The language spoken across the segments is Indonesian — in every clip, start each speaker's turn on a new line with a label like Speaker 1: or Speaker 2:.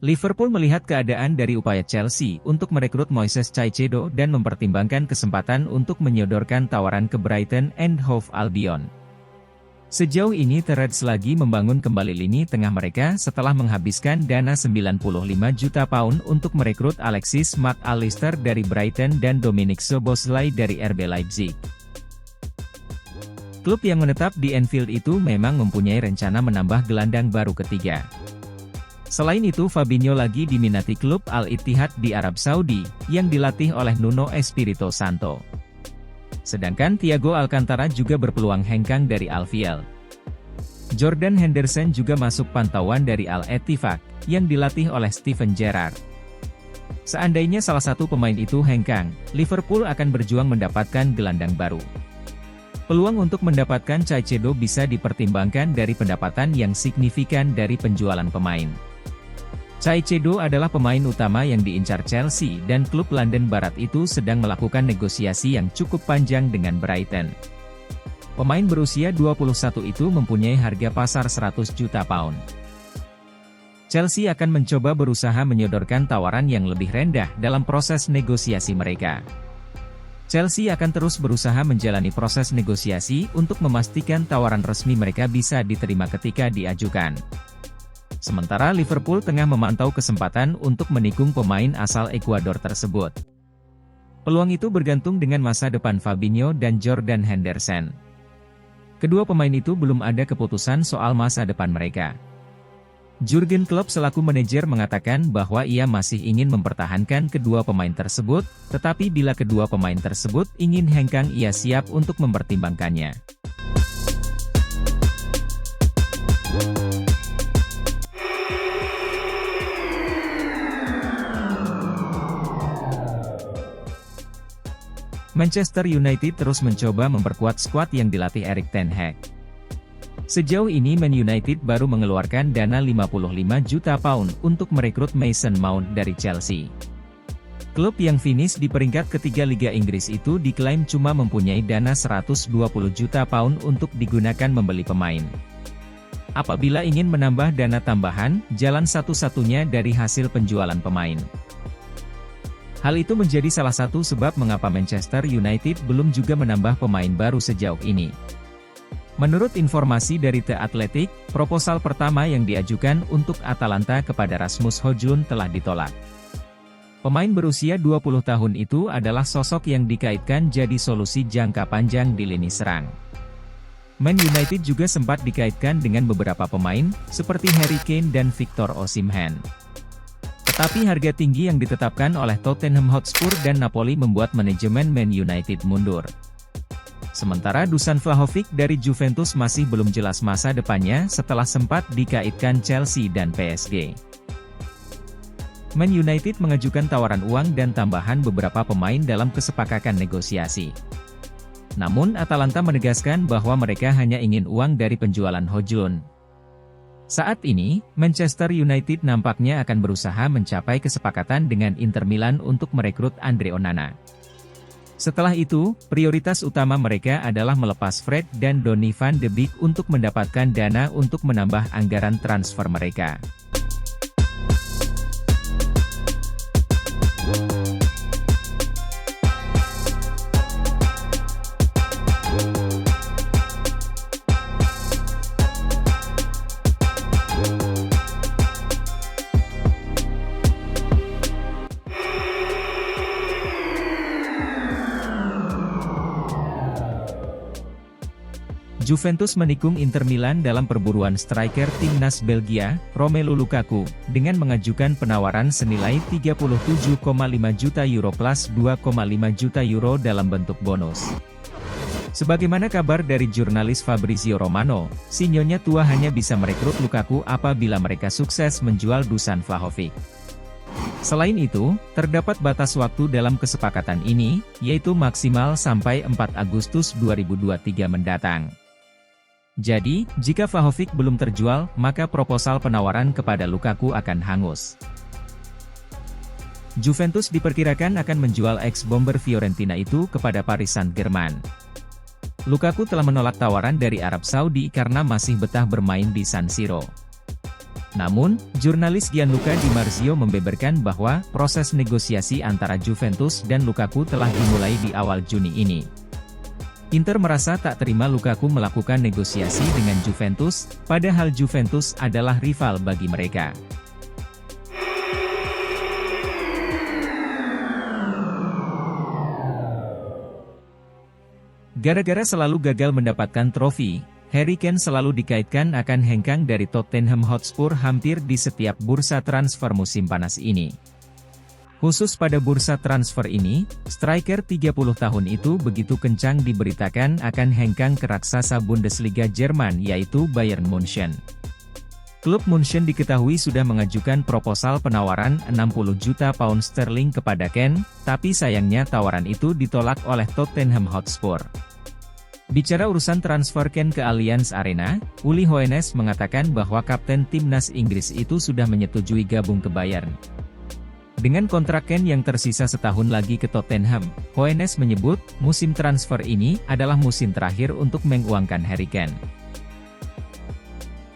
Speaker 1: Liverpool melihat keadaan dari upaya Chelsea untuk merekrut Moises Caicedo dan mempertimbangkan kesempatan untuk menyodorkan tawaran ke Brighton and Hove Albion. Sejauh ini The Reds lagi membangun kembali lini tengah mereka setelah menghabiskan dana 95 juta pound untuk merekrut Alexis Mac Allister dari Brighton dan Dominic Szoboszlai dari RB Leipzig. Klub yang menetap di Anfield itu memang mempunyai rencana menambah gelandang baru ketiga. Selain itu Fabinho lagi diminati klub Al-Ittihad di Arab Saudi, yang dilatih oleh Nuno Espirito Santo. Sedangkan Thiago Alcantara juga berpeluang hengkang dari Alfiel. Jordan Henderson juga masuk pantauan dari Al-Ettifaq, yang dilatih oleh Steven Gerrard. Seandainya salah satu pemain itu hengkang, Liverpool akan berjuang mendapatkan gelandang baru. Peluang untuk mendapatkan Caicedo bisa dipertimbangkan dari pendapatan yang signifikan dari penjualan pemain. Caicedo adalah pemain utama yang diincar Chelsea dan klub London Barat itu sedang melakukan negosiasi yang cukup panjang dengan Brighton. Pemain berusia 21 itu mempunyai harga pasar 100 juta pound. Chelsea akan mencoba berusaha menyodorkan tawaran yang lebih rendah dalam proses negosiasi mereka. Chelsea akan terus berusaha menjalani proses negosiasi untuk memastikan tawaran resmi mereka bisa diterima ketika diajukan. Sementara Liverpool tengah memantau kesempatan untuk menikung pemain asal Ekuador tersebut. Peluang itu bergantung dengan masa depan Fabinho dan Jordan Henderson. Kedua pemain itu belum ada keputusan soal masa depan mereka. Jurgen Klopp selaku manajer mengatakan bahwa ia masih ingin mempertahankan kedua pemain tersebut, tetapi bila kedua pemain tersebut ingin hengkang ia siap untuk mempertimbangkannya. Manchester United terus mencoba memperkuat skuad yang dilatih Erik ten Hag. Sejauh ini Man United baru mengeluarkan dana 55 juta pound untuk merekrut Mason Mount dari Chelsea. Klub yang finish di peringkat ketiga Liga Inggris itu diklaim cuma mempunyai dana 120 juta pound untuk digunakan membeli pemain. Apabila ingin menambah dana tambahan, jalan satu-satunya dari hasil penjualan pemain. Hal itu menjadi salah satu sebab mengapa Manchester United belum juga menambah pemain baru sejauh ini. Menurut informasi dari The Athletic, proposal pertama yang diajukan untuk Atalanta kepada Rasmus Højlund telah ditolak. Pemain berusia 20 tahun itu adalah sosok yang dikaitkan jadi solusi jangka panjang di lini serang. Man United juga sempat dikaitkan dengan beberapa pemain, seperti Harry Kane dan Victor Osimhen. Tetapi harga tinggi yang ditetapkan oleh Tottenham Hotspur dan Napoli membuat manajemen Man United mundur. Sementara Dusan Vlahovic dari Juventus masih belum jelas masa depannya setelah sempat dikaitkan Chelsea dan PSG. Man United mengajukan tawaran uang dan tambahan beberapa pemain dalam kesepakatan negosiasi. Namun Atalanta menegaskan bahwa mereka hanya ingin uang dari penjualan Højlund. Saat ini, Manchester United nampaknya akan berusaha mencapai kesepakatan dengan Inter Milan untuk merekrut Andre Onana. Setelah itu, prioritas utama mereka adalah melepas Fred dan Donny van de Beek untuk mendapatkan dana untuk menambah anggaran transfer mereka. Juventus menikung Inter Milan dalam perburuan striker timnas Belgia, Romelu Lukaku, dengan mengajukan penawaran senilai 37,5 juta euro plus 2,5 juta euro dalam bentuk bonus. Sebagaimana kabar dari jurnalis Fabrizio Romano, si Nyonya tua hanya bisa merekrut Lukaku apabila mereka sukses menjual Dusan Vlahovic. Selain itu, terdapat batas waktu dalam kesepakatan ini, yaitu maksimal sampai 4 Agustus 2023 mendatang. Jadi, jika Vlahovic belum terjual, maka proposal penawaran kepada Lukaku akan hangus. Juventus diperkirakan akan menjual ex-bomber Fiorentina itu kepada Paris Saint-Germain. Lukaku telah menolak tawaran dari Arab Saudi karena masih betah bermain di San Siro. Namun, jurnalis Gianluca Di Marzio membeberkan bahwa proses negosiasi antara Juventus dan Lukaku telah dimulai di awal Juni ini. Inter merasa tak terima Lukaku melakukan negosiasi dengan Juventus, padahal Juventus adalah rival bagi mereka. Gara-gara selalu gagal mendapatkan trofi, Harry Kane selalu dikaitkan akan hengkang dari Tottenham Hotspur hampir di setiap bursa transfer musim panas ini. Khusus pada bursa transfer ini, striker 30 tahun itu begitu kencang diberitakan akan hengkang ke raksasa Bundesliga Jerman yaitu Bayern Munchen. Klub Munchen diketahui sudah mengajukan proposal penawaran 60 juta pound sterling kepada Kane, tapi sayangnya tawaran itu ditolak oleh Tottenham Hotspur. Bicara urusan transfer Kane ke Allianz Arena, Uli Hoeneß mengatakan bahwa kapten timnas Inggris itu sudah menyetujui gabung ke Bayern. Dengan kontrak Kane yang tersisa setahun lagi ke Tottenham, Hoeneß menyebut, musim transfer ini adalah musim terakhir untuk menguangkan Harry Kane.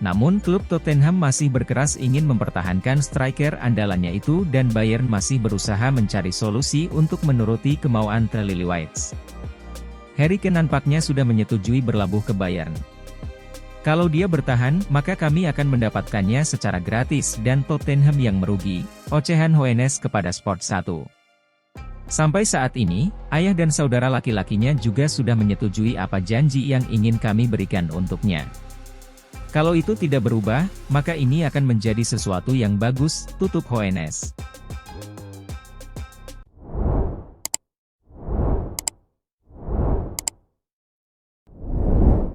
Speaker 1: Namun klub Tottenham masih berkeras ingin mempertahankan striker andalannya itu dan Bayern masih berusaha mencari solusi untuk menuruti kemauan The Lilywhites. Harry Kane nampaknya sudah menyetujui berlabuh ke Bayern. Kalau dia bertahan, maka kami akan mendapatkannya secara gratis dan Tottenham yang merugi, ocehan Hoeneß kepada Sport 1. Sampai saat ini, ayah dan saudara laki-lakinya juga sudah menyetujui apa janji yang ingin kami berikan untuknya. Kalau itu tidak berubah, maka ini akan menjadi sesuatu yang bagus, tutup Hoeneß.